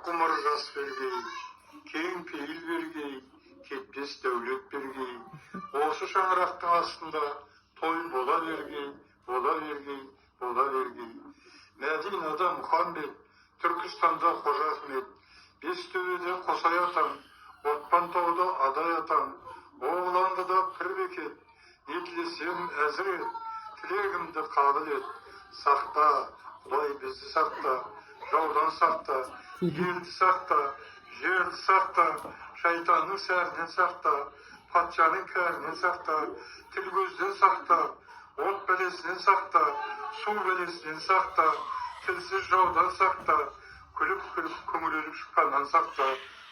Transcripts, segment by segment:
ғұмыр жас бергей, кең пейіл бергей, кетпес дәулет бергей. Осы шаңырақтың астында той бола бергей, бола бергей, бола бергей. Мәдинада Мұхаммед, Түркістанда Қожа Ахмет, Бестөбеде Қосай атам, Отпантауда Адай атам, Оғландыда Пірбекет, не тілесем әзір ет, тілегімді қабыл ет. Сақта, Құдай бізді сақта, жаудан сақта, елді сақта, жерді сақта, шайтанның сәрінен сақта, патшаның кәрінен сақта, тіл көзден сақта, от бәлесінен сақта, су бәлесінен сақта, тілсіз жаудан сақта, күліп-күліп көңілеліп шыққаннан сақта,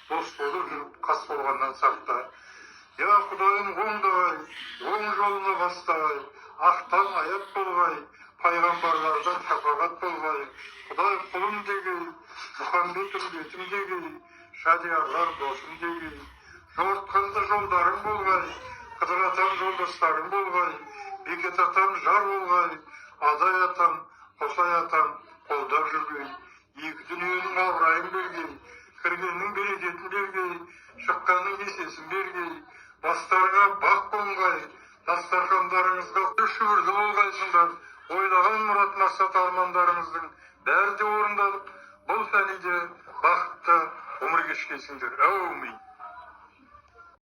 дос болып жүріп қас болғаннан сақта. Я Құдайым оңдай, оң жолына бастай, ақтан аят болғай, пайғамбарлардан шапағат болғай, Құдай құлым дегей, Мұхаммед үмбетім дегей, шадиярлар досым дегей, жортқанды жолдарың болғай, Қыдыр атам жолдастарың болғай, Бекет атам жар болғай, Адай атам, Қосай атам қолдап жүргей, екі дүниенің абырайын бергей, кіргеннің берекетін бергей, шыққанның есесін бергей, бастарға бақ болғай, дастархандарыңызға шүбірлі болғайсыңдар, ойлаған мұрат мақсат армандарыңыздың бәрі де орындалып, бұл фәниде бақытты ғұмыр кешкейсіңдер. Әумин.